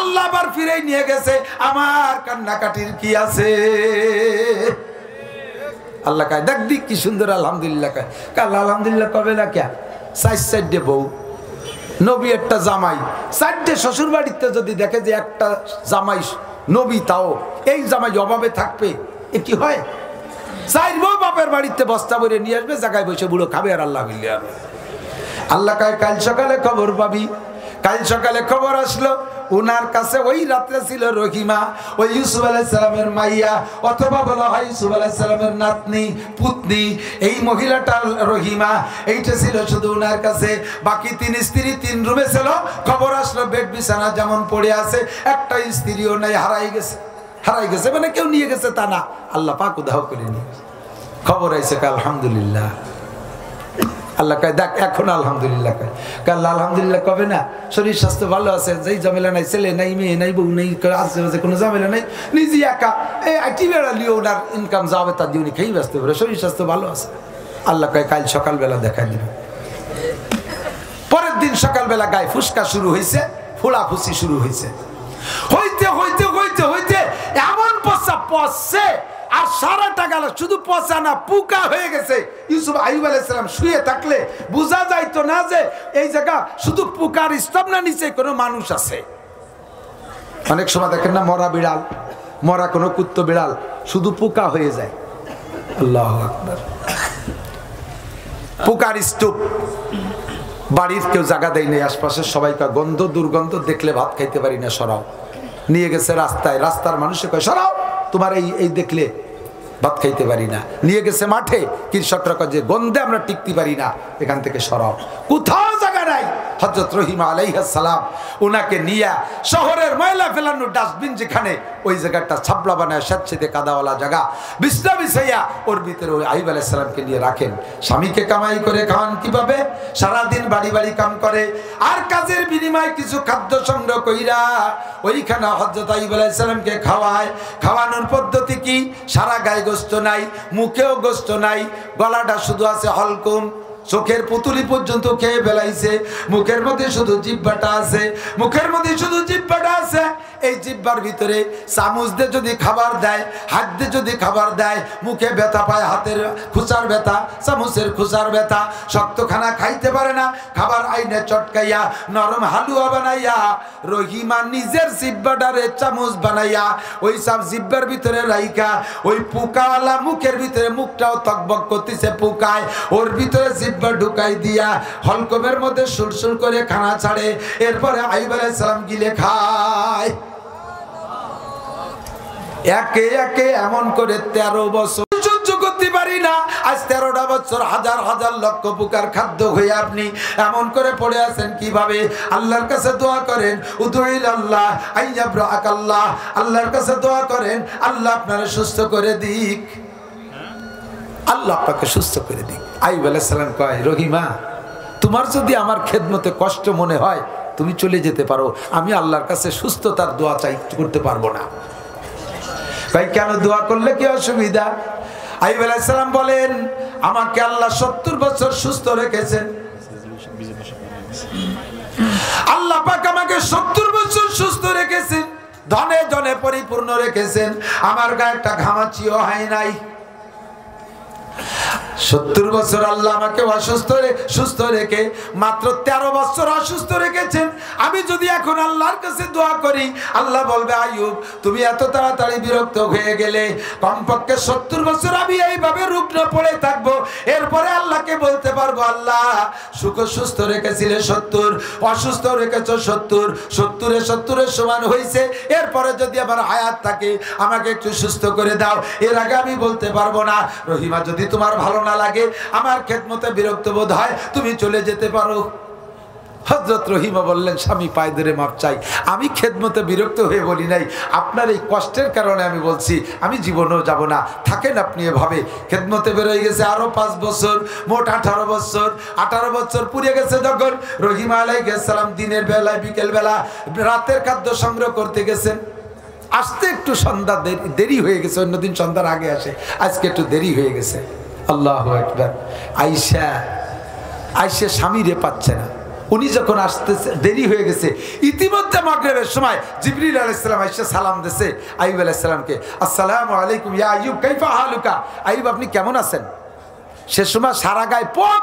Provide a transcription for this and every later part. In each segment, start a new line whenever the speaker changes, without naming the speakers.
আল্লাহ আবার ফিরে নিয়ে গেছে, আমার কান্নাকাটির কি আছে? আল্লাহ কয় দেখ দিক কি সুন্দর আলহামদুলিল্লাহ কয়। কাল আলহামদুলিল্লাহ কবে না কে? সাইডে বউ, নবী একটা জামাই, সাইডে শ্বশুর বাড়িতে যদি দেখে যে একটা জামাই নবী, তাও এই জামাই অভাবে থাকবে, এ কি হয়? চাইর বউ বাপের বাড়িতে বস্তা ভরে নিয়ে আসবে, জায়গায় বসে বুড়ো খাবে আর আল্লাহ মিলিয়ে আনবে। আল্লাহ কয় কাল সকালে খবর পাবি। কাল সকালে খবর আসলো ওনার কাছে ওই রাত্রে ছিল রহিমা, ওই ইউসুফ আলাইহিস সালামের মাইয়া, অথবা বলা হয় ইউসুফ আলাইহিস সালামের নাতনি পুতনি। এই মহিলাটা রহিমা, এইটা ছিল শুধু ওনার কাছে। বাকি 3 স্ত্রী 3 রুমে ছিল। খবর আসলো বেড বিছানা যেমন পড়ে আছে, একটা স্ত্রীও নাই, হারাই গেছে। হারাই গেছে মানে কেউ নিয়ে গেছে তা না, আল্লাহ পাক উদাহ করে নিয়ে খবর আইছে। আলহামদুলিল্লাহ। আল্লাহ কয় দেখ এখন আলহামদুলিল্লাহ কয়। কাল আলহামদুলিল্লাহ কবে না? শরীর স্বাস্থ্য ভালো আছে, যেই ঝামেলা নাই, ছেলে নাই, মেয়ে নাই, বউ নেই, আশেপাশে কোনো ঝামেলা নাই, নিজে একা এই আইটি বেড়ালিও ওনার ইনকাম যাবে, তার দিয়ে উনি খেয়েই ব্যস্ত করে, শরীর স্বাস্থ্য ভালো আছে। আল্লাহ কয় কাল সকালবেলা দেখা দিবে। পরের দিন সকালবেলা গায়ে ফুসকা শুরু হয়েছে, ফোড়াফুসি শুরু হয়েছে। হইতে হইতে হইতে হইতে এমন পচা পচছে, আর সারাটা গেল শুধু পচা না, পোকা হয়ে গেছে। ইউসুফ আইয়ুব আলাইহিস সালাম শুয়ে থাকলে বোঝা যাইতো না যে এই জায়গা শুধু পোকার স্তব না, নিচে কোনো মানুষ আছে। অনেক সময় দেখেন না মরা বিড়াল, মরা কোনো কুত্তো বিড়াল শুধু পোকা হয়ে যায়। আল্লাহু আকবার। পোকার স্তূপ। বাড়ির কেউ জায়গা দেয় নেই, আশপাশের সবাইকে গন্ধ দুর্গন্ধ দেখলে ভাত খাইতে পারি না, সরাও। নিয়ে গেছে রাস্তায়, রাস্তার মানুষে কয় সরাও, তোমার এই দেখলে ভাত খাইতে পারি না। নিয়ে গেছে মাঠে, কৃষকরা কয় যে গন্ধে আমরা টিকতে পারি না, এখান থেকে সরাও। কোথাও জায়গা নাই। হযরত রহিমা আলাইহিস সালাম ওনাকে নিয়ে শহরের ময়লা ফেলানোর ডাস্টবিন যেখানে, ওই জায়গাটা ছাপলা বানায়, স্যাঁতসেঁতে কাদাওয়ালা জায়গা, বিছনা বিছাইয়া ওর ভিতরে ওই আইয়ুব আলাইহিস সালামকে নিয়ে রাখেন। স্বামীকে কামাই করে খাওয়ান কিভাবে? সারাদিন বাড়ি বাড়ি কাম করে, আর কাজের বিনিময়ে কিছু খাদ্য সংগ্রহ কইরা ওইখানে হযরত আইয়ুব আলাইহিস সালামকে খাওয়ায়। খাওয়ানোর পদ্ধতি কি? সারা গায়ে গোশত নাই, মুখেও গোশত নাই, গলাটা শুধু আছে হলকুম, চোখের পুতুলি পর্যন্ত খেয়ে ফেলাইছে, মুখের মধ্যে শুধু জিহ্বাটা আছে, মুখের মধ্যে শুধু জিহ্বাটা আছে। এই জিহ্বার ভিতরে চামচ দিয়ে যদি খাবার দেয়, হাত দিয়ে যদি খাবার দেয়, মুখে ব্যথা পায়, হাতের খুচার ব্যথা, চামচের খুচার ব্যথা, শক্ত খানা খাইতে পারে না। খাবার আইনে চটকাইয়া নরম হালুয়া বানাইয়া রহিমা নিজের জিহ্বাটারে চামচ বানাইয়া ওই সব জিহ্বার ভিতরে রাইখা ওই পোকাওয়ালা মুখের ভিতরে, মুখটাও তকবক করতেছে পোকায়, ওর ভিতরে জিহ্বা ঢুকাই দিয়া হলকমের মধ্যে সুরসুর করে খানা ছাড়ে। এরপরে আইয়ুব আলাইহিস সালাম গিলে খায়। একে একে এমন করে 13 বছর সহ্য করতে পারি না। আজ 13টা বছর হাজার হাজার লক্ষ পোকার খাদ্য হয়ে আপনি এমন করে পড়ে আছেন কিভাবে? আল্লাহর কাছে দোয়া করেন, উদুইল আল্লাহ আইয়াবরাকাল্লাহ, আল্লাহর কাছে দোয়া করেন আল্লাহ আপনারে সুস্থ করে দিক, আল্লাহ আপনাকে সুস্থ করে দিক। আইয়ুব আলাইহিস সালাম কয় রহিমা, তোমার যদি আমার খেদমতে কষ্ট মনে হয় তুমি চলে যেতে পারো, আমি আল্লাহর কাছে সুস্থতার দোয়া চাই করতে পারবো না। ভাই কেন? দোয়া করলে কি অসুবিধা? আইয়ুব আলাইহিস সালাম বলেন আমাকে আল্লাহ 70 বছর সুস্থ রেখেছেন, আল্লাহ পাক আমাকে 70 বছর সুস্থ রেখেছেন, ধনে ধনে পরিপূর্ণ রেখেছেন, আমার গায়ে একটা ঘামাচিও হয় নাই। 70 বছর আল্লাহ আমাকে সুস্থ রেখে মাত্র 13 বছর অসুস্থ রেখেছেন। আমি যদি এখন আল্লাহর কাছে দোয়া করি, আল্লাহ বলবে আইয়ুব তুমি এত তাড়াতাড়ি বিরক্ত হয়ে গেলে, কমপক্ষে 70 বছর আমি এইভাবে রুগ্ন পড়ে থাকবো। এরপরে আল্লাহকে বলতে পারবো আল্লাহ সুস্থ রেখেছিলে 70, অসুস্থ রেখেছ 70, 70-এর সমান হয়েছে, এরপরে যদি আমার হায়াত থাকে আমাকে একটু সুস্থ করে দাও। এর আগে আমি বলতে পারবো না। রহিমা যদি তোমার ভালো না লাগে, আমার খেদমতে বিরক্ত বোধ হয়, তুমি চলে যেতে পারো। হযরত রহিমা বললেন স্বামী পায়ে ধরে মাপ চাই, আমি খেদমতে বিরক্ত হয়ে বলি নাই, আপনার এই কষ্টের কারণে আমি বলছি, আমি জীবনেও যাব না, থাকেন আপনি এভাবে। খেদমতে বেরোয় গেছে আরো 5 বছর, মোট 18 বছর। 18 বছর পুড়ে গেছে যখন রহিমা আলাইহিস সালাম দিনের বেলায়, বিকেল বেলা রাতের খাদ্য সংগ্রহ করতে গেছেন। আসতে একটু সন্ধ্যা দেরি হয়ে গেছে, অন্যদিন সন্ধ্যার আগে আসে, আজকে একটু দেরি হয়ে গেছে। আল্লাহু আকবার। আয়েশা স্বামীরে পাচ্ছে না, উনি যখন আসতেছে দেরি হয়ে গেছে, ইতিমধ্যে মাগরিবের সময় জিবরিল আলাইহিস সালাম এসে সালাম দিয়েছে আইয়ুব আলাইহিস সালামকে, আসসালামু আলাইকুম ইয়া আইয়ুব কাইফা হালুকা, আইয়ুব আপনি কেমন আছেন? সে সময় সারা গায়ে পোক,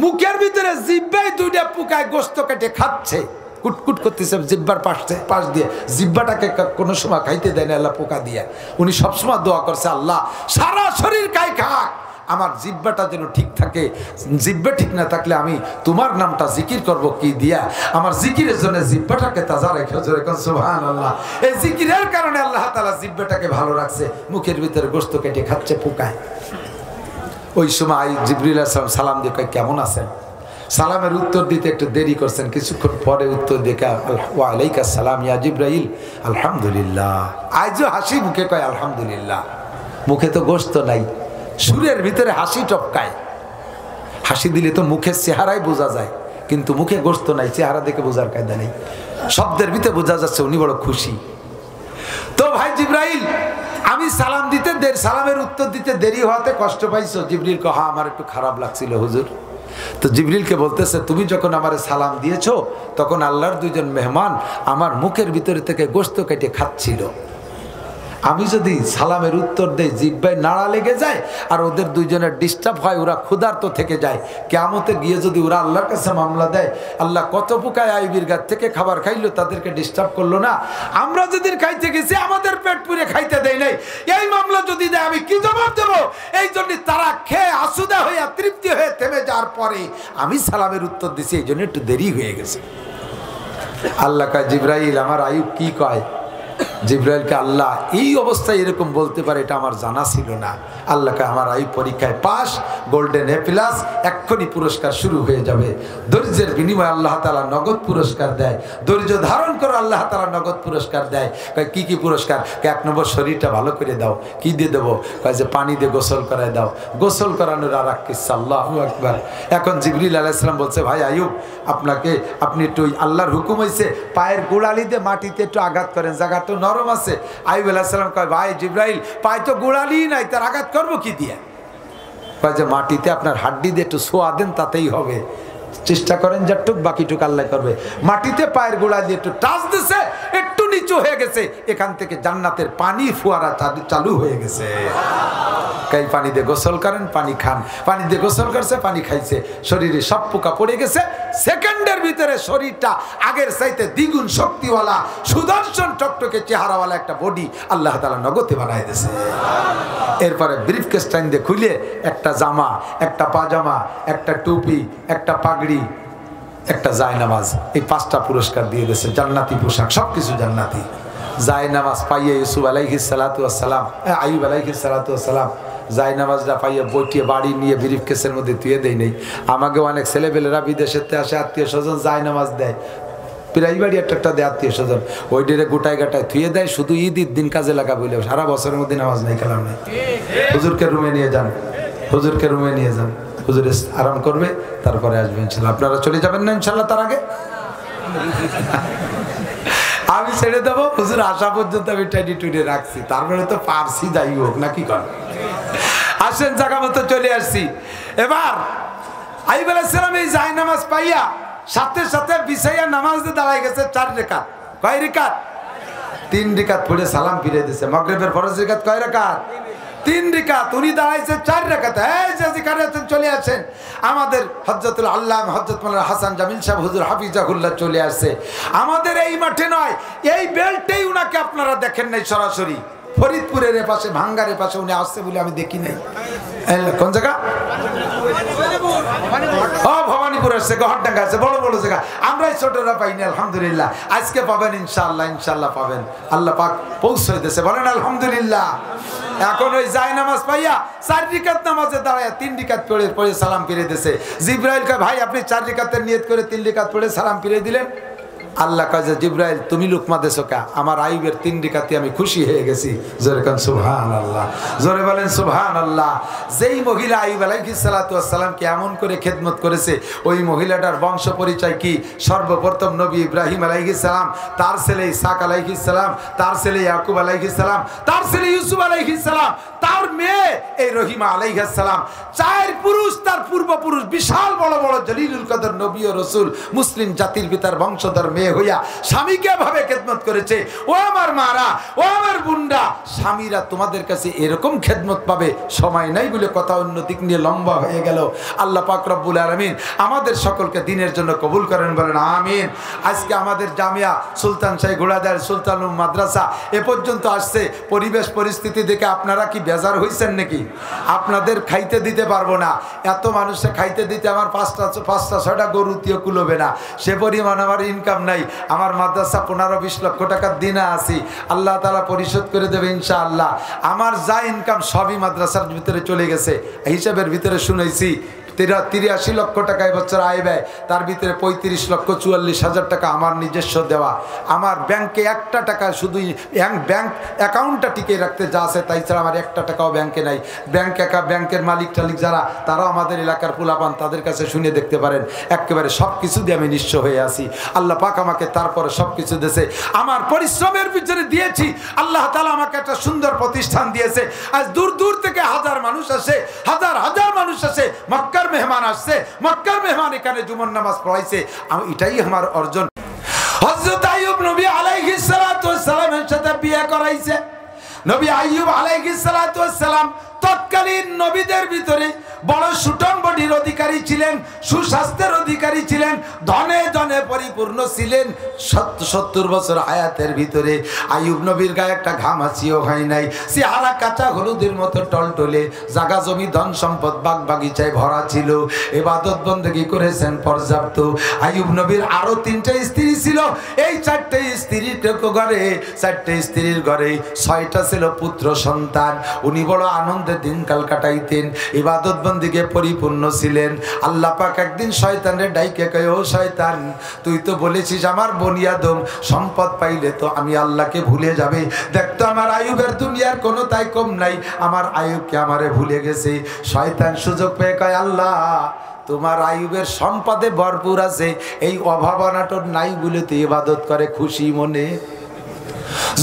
মুখের ভিতরে জিহ্বায় দুইটা পোকায় গোশত কেটে খাচ্ছে, কুটকুট করতেছে জিহ্বার পাশ দিয়ে, জিহ্বাটাকে কোনো সময় খাইতে দেয় না আল্লাহ পোকা দিয়ে। উনি সবসময় দোয়া করছে, আল্লাহ সারা শরীর খাই খাক, আমার জিহ্বাটা যেন ঠিক থাকে, জিহ্বা ঠিক না থাকলে আমি তোমার নামটা জিকির করব কি দিয়া, আমার জিকিরের জন্য জিহ্বাটাকে তাজা রেখে সুবহানাল্লাহ। এই জিকিরের কারণে আল্লাহ তাআলা জিহ্বাটাকে ভালো রাখছে, মুখের ভিতরে গোশত কেটে খাচ্ছে পোকায়। ওই সময় জিবরিল আলাইহিস সালাম সালাম দিয়ে কয় কেমন আছেন? সালামের উত্তর দিতে একটু দেরি করছেন, কিছুক্ষণ পরে উত্তর দেখে ওয়া আলাইকাস সালাম ইয়া জিবরাইল আলহামদুলিল্লাহ। আজও হাসি মুখে কয় আলহামদুলিল্লাহ, মুখে তো গোশত নাই, সুরের ভিতরে হাসি টপকায়। হাসি দিলে তো মুখের চেহারাই বোঝা যায়, কিন্তু মুখে গোশত নাই, চেহারা দেখে বোঝার কায়দা নেই, শব্দের ভিতরে বোঝা যাচ্ছে উনি বড় খুশি। তো ভাই জিবরাইল, আমি সালাম দিতে সালামের উত্তর দিতে দেরি হওয়াতে কষ্ট পাইছো? জিবরিল কয় হ্যাঁ, আমার একটু খারাপ লাগছিল হুজুর। তো জিবরিলকে বলতেছে, তুমি যখন আমারে সালাম দিয়েছো তখন আল্লাহর দুইজন মেহমান আমার মুখের ভিতরে থেকে গোশত কেটে খাচ্ছিল, আমি যদি সালামের উত্তর দেই জিহ্বায় নাড়া লেগে যায় আর ওদের দুইজনের ডিস্টার্ব হয়, ওরা ক্ষুধার্ত থেকে যায়, কিয়ামতে গিয়ে যদি ওরা আল্লাহর কাছে মামলা দেয়, আল্লাহ কত পোকায় আইবির গাছ থেকে খাবার খাইলো, তাদেরকে ডিস্টার্ব করলো না, আমরা যদি খাইতে গেছি আমাদের পেট পুরে খাইতে দেয় নাই, এই মামলা যদি দেয় আমি কি জবাব দেবো? এই জন্য তারা খেয়ে আসুদা হয়ে তৃপ্তি হয়ে থেমে যাওয়ার পরে আমি সালামের উত্তর দিছি, এই জন্য একটু দেরি হয়ে গেছে। আল্লাহ কয় জিবরাইল, আমার আইয়ুব কি কয়? জিবরাইলকে আল্লাহ এই অবস্থায় এরকম বলতে পারে এটা আমার জানা ছিল না। আল্লাহকে আমার আইয়ুব পরীক্ষায় পাস, গোল্ডেন এ প্লাস, এক্ষুনি পুরস্কার শুরু হয়ে যাবে। ধৈর্যের বিনিময়ে আল্লাহ তাআলা নগদ পুরস্কার দেয়, ধৈর্য ধারণ করে আল্লাহ তাআলা নগদ পুরস্কার দেয়। কয় কি কি পুরস্কার? এক নম্বর শরীরটা ভালো করে দাও। কি দিয়ে দেবো? কয় যে পানি দিয়ে গোসল করায় দাও। গোসল করানোর আর এক কিসসা, আল্লাহু আকবার। এখন জিবরিল আলাইহিস সালাম বলছে, ভাই আইয়ুব আপনি একটু আল্লাহর হুকুম হয়েছে পায়ের গোড়ালি দিয়ে মাটিতে একটু আঘাত করেন, জায়গাটা নরম আছে। আইয়ুব আলাইহিস সালাম কয়, ভাই জিবরাইল পায়ে তো গোড়ালি নাই, তার আঘাত করবো কি দিয়ে? কয় যে মাটিতে আপনার হাড্ডি দিয়ে একটু ছোঁয়া দেন, তাতেই হবে, চেষ্টা করেন যাটুক, বাকিটুক আল্লাহ করবে। মাটিতে পায়ের গোড়া দিয়ে একটু টাচ দিছে, একটু নিচু হয়ে গেছে, এখান থেকে জান্নাতের পানি ফোয়ারা চালু হয়ে গেছে। কাই পানি দিয়ে গোসল করেন, পানি খান। পানি দিয়ে গোসল করছে, পানি খাইছে, শরীরে সব পোকা পড়ে গেছে। সেকেন্ডের ভিতরে শরীরটা আগের চাইতে দ্বিগুণ শক্তিওয়ালা, সুদর্শন টকটকে চেহারাওয়ালা একটা বডি আল্লাহ তাআলা নগদে বানায় দিয়েছে। এরপরে ব্রিফকেস টাইম দিয়ে খুলে একটা জামা, একটা পাজামা, একটা টুপি, একটা পাগড়ি, একটা জায়নামাজ, এই 5টা পুরস্কার দিয়ে দিয়েছে, জান্নাতি পোশাক, সবকিছু জান্নাতি। জায়নামাজ পাইয়ে ইউসুফ আলাইহিস সালাতু ওয়াস সালাম, আইয়ুব আলাইহিস সালাতু ওয়াস সালাম জায়নামাজটা পাইয়ে বইটিয়ে বাড়ি নিয়ে ব্রিফকেসের মধ্যে তুলে দেয় নেই। আমাকে অনেক ছেলেপেলেরা বিদেশেতে আসে, আত্মীয় স্বজন জায়নামাজ দেয়, প্রায় বাড়ি একটা দেয় আত্মীয় স্বজন, ওই ডেরে গোটায় গাটায় থুয়ে দেয়, শুধু ঈদের দিন কাজে লাগা বলে, সারা বছরের মধ্যে নামাজ নেই, কালাম নেই। হুজুরকে রুমে নিয়ে যান, হুজুরকে রুমে নিয়ে যান, হুজুর আরাম করবে, তারপরে আসবে ইনশাল্লাহ। আপনারা চলে যাবেন না ইনশাল্লাহ তার আগে? আমি ছেড়ে দেবো, হুজুর আসা পর্যন্ত আমি টেডি টুডে রাখছি, তারপরে তো পারছি, যাই হোক নাকি কর। আসেন, জায়গা মতো চলে আসছি। এবার আইয়ুব আলাইহিস সালাম এই জায়নামাজ পাইয়া সাথে সাথে বিছাইয়া নামাজ দিয়ে দাঁড়ায় গেছে 4 রাকাত। কয় রাকাত? 3 রাকাত পড়ে সালাম ফিরে দিয়েছে। মাগরিবের ফরজ রাকাত কয় রাকাত? 3 রাকাত। উনি দাঁড়াইছে 4 রাকাত। এই যে যেখানে আছেন চলে আসেন। আমাদের হযরতুল আল্লামা হযরত মাওলানা হাসান জামিল সাহেব হুজুর হাফিজাহুল্লাহ চলে আসছে। আমাদের এই মাঠে নয়, এই বেল্টেই উনাকে আপনারা দেখেন নাই সরাসরি, ফরিদপুরের পাশে, ভাঙ্গারের পাশে উনি আসছে বলে আমি দেখি নাই। কোন জায়গা? ভবানীপুর আসছে, গহরডাঙ্গা আছে, বড় বড় জায়গা। আমরাই ছোটরা পাইনি, আলহামদুলিল্লাহ। আজকে পাবেন ইনশাআল্লাহ, ইনশাআল্লাহ পাবেন। আল্লাহ পাক পৌঁছে দিয়েছে, বলেন আলহামদুলিল্লাহ। এখন ওই জায়নামাজ পাইয়া 4 রাকাত নামাজে দাঁড়ায় 3 রাকাত পড়ে সালাম ফিরে দিয়েছে। জিবরাইল কয়, ভাই আপনি 4 রাকাতের নিয়ত করে 3 রাকাত পড়ে সালাম ফিরে দিলেন, আল্লাহ কয় যে জিব্রাইল তুমি লুকমা দেছো কা? আমার আইয়ুবের 3 রিকাতে আমি খুশি হয়ে গেছি। জোরে কান সুবহানাল্লাহ, জোরে বলেন সুবহানাল্লাহ। যেই মহিলা আইয়ুব আলাইহিস সালাতু ওয়াস সালামকে এমন করে খেদমত করেছে, ওই মহিলাটার বংশ পরিচয় কি? সর্বপ্রথম নবী ইব্রাহিম আলাইহিস সালাম, তার ছেলে ইসহাক আলাইহিস সালাম, তার ছেলে ইয়াকুব আলাইহিস সালাম, তার ছেলে ইউসুফ আলাইহিস সালাম, তার মেয়ে এই রহিমা আলাইহিস সালাম। 4 পুরুষ তার পূর্বপুরুষ, বিশাল বড় বড় জলিলুল কদর নবী ও রাসূল, মুসলিম জাতির পিতার বংশধর মেয়ে হইয়া স্বামীকে ভাবে খেদমত করেছে। ও আমার মারা, ও আমার বুন্ডা, স্বামীরা তোমাদের কাছে এরকম খেদমত পাবে? সময় নাই বলে কথা অন্য দিক নিয়ে লম্বা হয়ে গেল। আল্লাহ পাক রব্বুল আলামিন আমাদের সকলকে দিনের জন্য কবুল করেন, বলেন আমিন। আজকে আমাদের জামিয়া সুলতান শাহী ঘোড়াদার সুলতান মাদ্রাসা এ পর্যন্ত আসছে। পরিবেশ পরিস্থিতি দেখে আপনারা কি বেজার হইছেন নাকি? আপনাদের খাইতে দিতে পারবো না, এত মানুষে খাইতে দিতে আমার 5টা-6টা গরু দিয়ে কুলোবে না, সে পরিমাণ আমার ইনকাম নাই। আমার মাদ্রাসা 15-20 লক্ষ টাকার দিনা আছি, আল্লাহ তাআলা পরিশোধ করে দেবে ইনশাআল্লাহ। আমার যা ইনকাম সবই মাদ্রাসার ভিতরে চলে গেছে। হিসাবের ভিতরে শুনেছি 83 লক্ষ টাকা এবছর আয় ব্যয়, তার ভিতরে 35,44,000 টাকা আমার নিজস্ব দেওয়া। আমার ব্যাংকে 1টা টাকা, শুধু ব্যাংক অ্যাকাউন্টটা টিকে রাখতে যা আছে, তাই ছাড়া আমার 1টা টাকাও ব্যাংকে নাই। ব্যাংকের মালিক টালিক যারা, তারাও আমাদের এলাকার পোলাপান, তাদের কাছে শুনে দেখতে পারেন। একেবারে সব কিছু দিয়ে আমি নিঃস্ব হয়ে আছি। আল্লাহ পাক আমাকে তারপরে সব কিছু দিয়েছে, আমার পরিশ্রমের ভিতরে দিয়েছি। আল্লাহ তাআলা আমাকে একটা সুন্দর প্রতিষ্ঠান দিয়েছে। আজ দূর দূর থেকে হাজার মানুষ আসে, হাজার হাজার মানুষ আসে। মক্কার মেহমান আসছে, মক্কার মেহমান এখানে জুমার নামাজ পড়াইছে। এটাই আমার অর্জন। হযরত আইয়ুব নবী আলাইহিস সালাতু ওয়াস সালামের সাথে বিয়ে করাইছে। নবী আইয়ুব আলাইহিস সালাতু ওয়াস সালাম তৎকালীন নবীদের ভিতরে বড় সুটং বডির অধিকারী ছিলেন, সুস্বাস্থ্যের অধিকারী ছিলেন, ধনে ধনে পরিপূর্ণ ছিলেন। 70 বছর হায়াতের ভিতরে আইয়ুব নবীর গায়ে একটা ঘামাচিও হয় নাই। চেহারা কাঁচা হলুদের মতো টলটলে, জাগা জমি ধন সম্পদ বাগ বাগিচায় ভরা ছিল। ইবাদত বন্দেগী করেছেন পর্যাপ্ত। আইয়ুব নবীর আরো 3টে স্ত্রী ছিল। এই 4টে স্ত্রীর ঘরে, 4টে স্ত্রীর ঘরে 6টা ছিল পুত্র সন্তান। উনি বড় আনন্দে দিনকাল কাটাইতেন, ইবাদত বন্দিকে পরিপূর্ণ ছিলেন। আল্লাহ পাক একদিন শয়তানের ডাইকে কয়, ও শয়তান, তুই তো বলেছিস আমার বনি আদম সম্পদ পাইলে তো আমি আল্লাহকে ভুলে যাবে। দেখতো আমার আইয়ুবের দুনিয়ার কোনো তাই কম নাই, আমার আইয়ুবকে আমারে ভুলে গেছে। শয়তান সুযোগ পেয়ে কয়, আল্লাহ তোমার আইয়ুবের সম্পদে ভরপুর আছে, এই অভাব অনাটন নাই বলে তো ইবাদত করে খুশি মনে।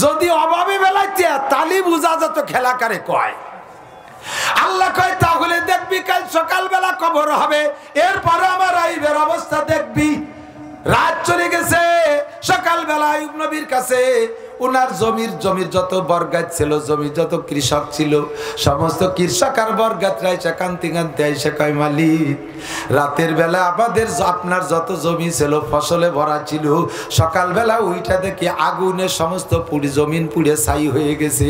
যদি অভাবে বেলাইতে তালি বুঝা যেত খেলা করে কয়। আল্লাহ কয় তাহলে দেখবি কাল সকালবেলা কবর হবে, এরপরে আমার আইয়ুবের অবস্থা দেখবি। রাত চলে গেছে, সকালবেলা আইয়ুব নবীর কাছে উনার জমির যত বরগাছ ছিল, জমি যত কৃষক ছিল, সমস্ত কৃষক আর বরগাছরা এসে কান্তি কান্তি এসে কয়, মালিক রাতের বেলা আপনার যত জমি ছিল ফসলে ভরা ছিল, সকালবেলা ওইটা দেখে আগুনে সমস্ত জমিন পুড়ে ছাই হয়ে গেছে,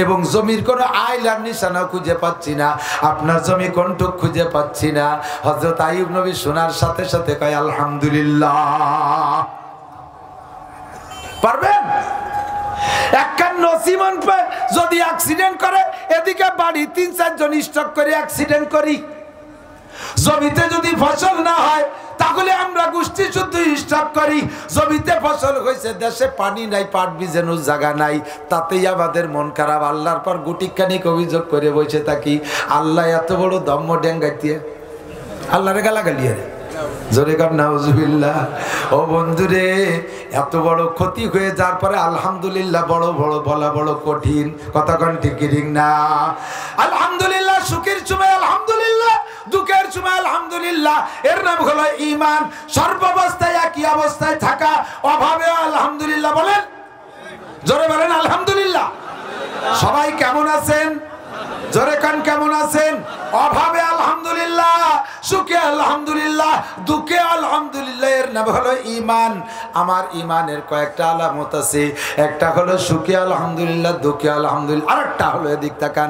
এবং জমির কোনো আইলার নিশানা খুঁজে পাচ্ছি না, আপনার জমি কোনটুক খুঁজে পাচ্ছি না। হযরত আইয়ুব নবী শোনার সাথে সাথে কয়, আলহামদুলিল্লাহ। পারবেন? একখান নসিমন যদি অ্যাক্সিডেন্ট করে, এদিকে বাড়ি 3-4 জন স্টক করে অ্যাক্সিডেন্ট করি। জমিতে যদি ফসল না হয় তাহলে আমরা গোষ্ঠী শুদ্ধ স্টক করি। জমিতে ফসল হয়েছে, দেশে পানি নাই, পাট বীজানোর জায়গা নাই, তাতেই আমাদের মন খারাপ। আল্লাহর পর গুটিখানিক অভিযোগ করে বসে থাকি। আল্লাহ এত বড় দম্ম ডেঙ্গাইতে আল্লাহরে গালাগালি আরে জোরে কর নাউজুবিল্লাহ। ও বন্ধুরে, এত বড় ক্ষতি হয়ে যাওয়ার পরে আলহামদুলিল্লাহ বড় বড় বলা বড় কঠিন। কথা কোন ঠিক না? আলহামদুলিল্লাহ সুখের সময় আলহামদুলিল্লাহ, দুঃখের সময় আলহামদুলিল্লাহ, এর নাম হলো ঈমান। সর্বাবস্থায় একই অবস্থায় থাকা, অভাবে আলহামদুলিল্লাহ বলেন, জোরে বলেন আলহামদুলিল্লাহ। সবাই কেমন আছেন? জোরে কান কেমন আছেন? অভাবে আলহামদুলিল্লাহ, সুখে আলহামদুলিল্লাহ, দুঃখে আলহামদুলিল্লাহ, এর নাম হলো ঈমান। আমার ঈমানের কয়েকটা আলামত আছে। একটা হলো সুখে আলহামদুলিল্লাহ, দুঃখে আলহামদুলিল্লাহ। আরেকটা হলো এদিক তাকান,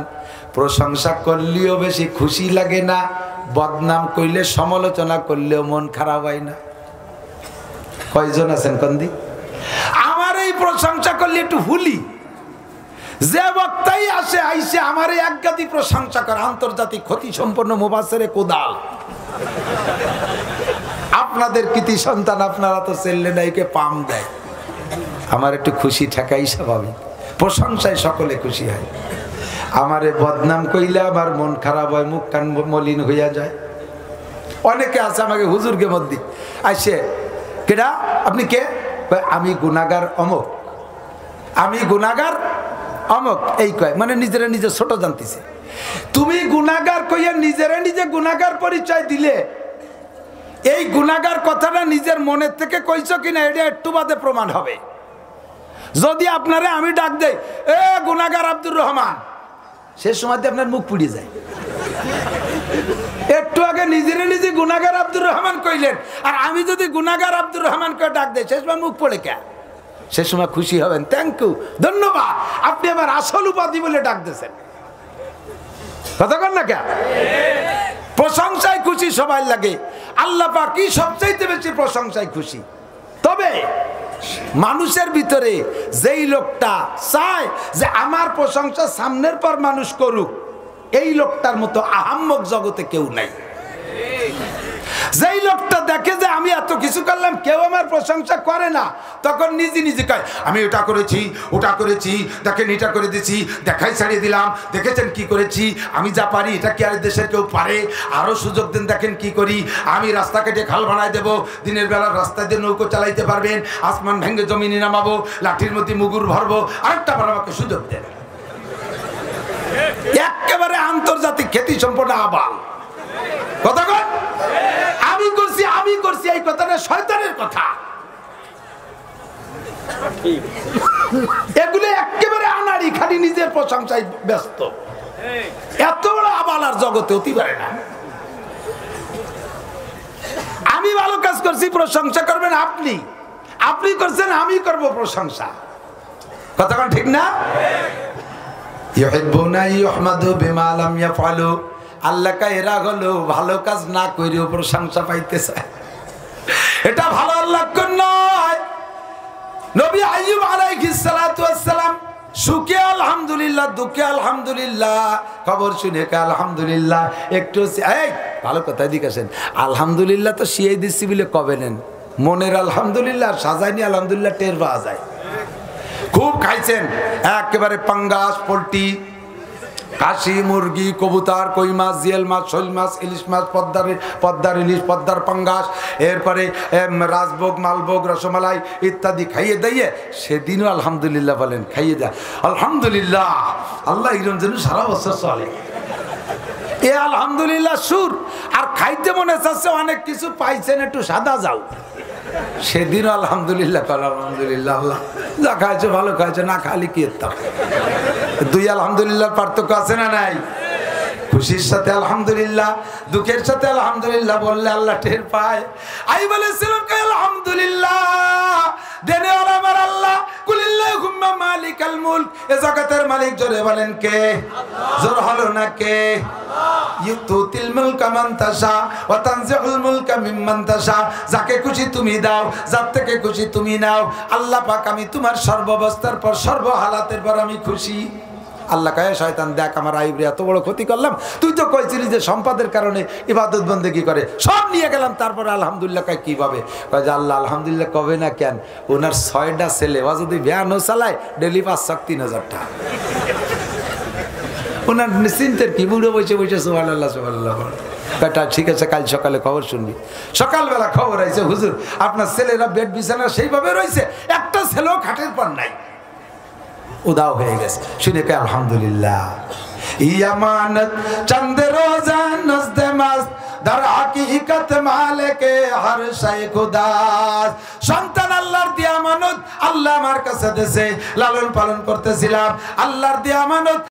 প্রশংসা করলেও বেশি খুশি লাগে না, বদনাম করলে সমালোচনা করলেও মন খারাপ হয় না। কয়জন আছেন কন্দি? আমার এই প্রশংসা করলে একটু ভুলি, যে বক্তাই আসে আইসে আমার একগাদি প্রশংসা করে, আন্তর্জাতিক ক্ষতি সম্পন্ন মুবাসসিরে কোদাল। আপনাদের কৃতি সন্তান, আপনারা তো চেললে নাইকে পাম দেয়। আমার একটু খুশি ঠেকাই স্বাভাবিক, প্রশংসায় সকলে খুশি হয়। আমারে বদনাম কইলে আমার মন খারাপ হয়, মুখ কান মলিন হইয়া যায়। অনেকে আছে আমাকে হুজুরকে মধ্যে আইসে, কেডা আপনি কে? আমি গুনাহগার অমুক, আমি গুনাহগার অমুক, এই কয়, মানে নিজেরা নিজে ছোট জানতেছে। তুমি গুনাহগার কইয়া নিজেরা নিজে গুনাহগার পরিচয় দিলে, এই গুনাহগার কথাটা নিজের মনের থেকে কইছো কিনা এটা একটু বাদে প্রমাণ হবে। যদি আপনারে আমি ডাক দেই, এ গুনাহগার আব্দুর রহমান, সে সময় আপনার মুখ পুড়ে যায়। একটু আগে নিজেরে নিজে গুনাহগার আব্দুর রহমান কইলেন, আর আমি যদি গুনাহগার আব্দুর রহমানকে ডাক দেই, সে সময় মুখ পড়ে কে? সে সময় খুশি হবেন, থ্যাংক ইউ, ধন্যবাদ, আপনি আমার আসল উপাধি বলে ডাক দিয়েছেন। কথা কন না কে? প্রশংসায় খুশি সবাই লাগে, আল্লাহ পাক কি সবচাইতে বেশি প্রশংসায় খুশি। তবে মানুষের ভিতরে যেই লোকটা চায় যে আমার প্রশংসা সামনের পর মানুষ করুক, এই লোকটার মতো আহাম্মক জগতে কেউ নাই। যেই লোকটা দেখে যে আমি এত কিছু করলাম, কেউ আমার প্রশংসা করে না, তখন নিজে নিজে কয় আমি এটা করেছি, ওটা করেছি, দেখেন এটা করে দিয়েছি, দেখাই ছাড়িয়ে দিলাম, দেখেছেন কি করেছি, আমি যা পারি এটা কি আর দেশের কেউ পারে? আরো সুযোগ দেন, দেখেন কি করি, আমি রাস্তা কেটে খাল বানায় দেবো, দিনের বেলা রাস্তা দিয়ে নৌকো চালাইতে পারবেন, আসমান ভেঙে জমিনে নামাবো, লাঠির মধ্যে মুগুর ভরবো, আরেকটা বার আমাকে সুযোগ দেন। একেবারে আন্তর্জাতিক খ্যাতি সম্পন্ন আবাল। কথা কন, আমি করছি, আমি করছি, এই কথাটা শয়তানের কথা। এগুলো একেবারে আনাড়ি, খালি নিজের প্রশংসায় ব্যস্ত। এত বড় আবাল আর জগতে হতে পারে না। আমি ভালো কাজ করছি, প্রশংসা করবেন আপনি, আপনি করছেন, আমি করব প্রশংসা। কথা কন ঠিক না? ইউহিব্বুনা ইউহমাদু বিমা লাম ইয়াফআলু, আল্লাহকে এরা হলো ভালো কাজ না করেও প্রশংসা পাইতে চায়, এটা ভালো লক্ষণ নয়। নবী আইয়ুব আলাইহিস সালাতু ওয়াস সালাম সুখে আলহামদুলিল্লাহ, দুঃখে আলহামদুলিল্লাহ, খবর শুনে কে আলহামদুলিল্লাহ। একটু এই ভালো কথা দিকেছেন, আলহামদুলিল্লাহ তো শিয়াই দিচ্ছি বলে কবে নেন, মনের আলহামদুলিল্লাহ সাজাইনি আলহামদুলিল্লাহ টের পাওয়া যায়। খুব খাইছেন একেবারে পাঙ্গাস, পোলট্রি, কাশি, মুরগি, কবুতর, কই মাছ, জিয়েল মাছ, শোল মাছ, ইলিশ মাছ, পদ্মার ইলিশ, পদ্মার পাঙ্গাস, এরপরে রাজভোগ, মালভোগ, রসমালাই ইত্যাদি খাইয়ে দিয়ে সেদিনও আলহামদুলিল্লাহ বলেন, খাইয়ে দেয় আলহামদুলিল্লাহ, আল্লাহ ইরম যেন সারা বছর চলে। এ আলহামদুলিল্লাহ সুর। আর খাইতে মনে চাচ্ছে অনেক কিছু পাইছেন, একটু সাদা যাও, সেদিনও আলহামদুলিল্লাহ, আলহামদুলিল্লাহ, আল্লাহ যা খাইছে ভালো খাইছে, না খালি কি এতাম। দুই আলহামদুলিল্লাহ পার্থক্য আছে না নাই? খুশির সাথে আলহামদুলিল্লাহ, দুঃখের সাথে আলহামদুলিল্লাহ বললে আল্লাহ টের পায়। আইয়ুব আলাইহিস সালাম কে আলহামদুলিল্লাহ দেনে আমার আল্লাহ, কুলিল্লাহুম্মা মালিকাল মুলক, এ জগতের মালিক জোরে বলেন কে? আল্লাহ। জোর হলো না কে? আল্লাহ। ইউতুতিল মুলকা মান তাশা ওয়া তানজিউল মুলকা মিম্মান তাশা, যাকে খুশি তুমি দাও, যার থেকে খুশি তুমি নাও। আল্লাহ পাক আমি তোমার সর্বাবস্থার পর সর্বহালাতের পর আমি খুশি। আল্লাহ কয় শয়তান দেখ আমার আইয়ুব এত বড় ক্ষতি করলাম, তুই তো কইছিলি যে সম্পদের কারণে ইবাদত বন্দেগী করে, সব নিয়ে গেলাম, তারপর আলহামদুলিল্লাহ কয় কিভাবে? কয় যে আল্লাহ আলহামদুলিল্লাহ কবে না কেন, ওনার 6টা ছেলে, ও যদি ভ্যানও চালায় ডেলি 5-3 টাকা। ওনার নিশ্চিন্তের কি, বুড়ো বসে বসে সুবহানাল্লাহ সুবহানাল্লাহ। বেটা ঠিক আছে, কাল সকালে খবর শুনবি। সকালবেলা খবর আইছে, হুজুর আপনার ছেলেরা বেড বিছানা সেইভাবে রয়েছে, একটা ছেলেও খাটের পর নাই, উদাও হয়ে গেছে। শুনে কে আলহামদুলিল্লাহ। ইয়ামানত চন্দ রোজা নজদে মাস্ত দার হাকিকত মালিকে হর শাই খুদা। সন্তান আল্লাহর দিয়া আমানত, আল্লাহ আমার কাছে দেশে লালন পালন করতেছিলাম, আল্লাহর দিয়া আমানত।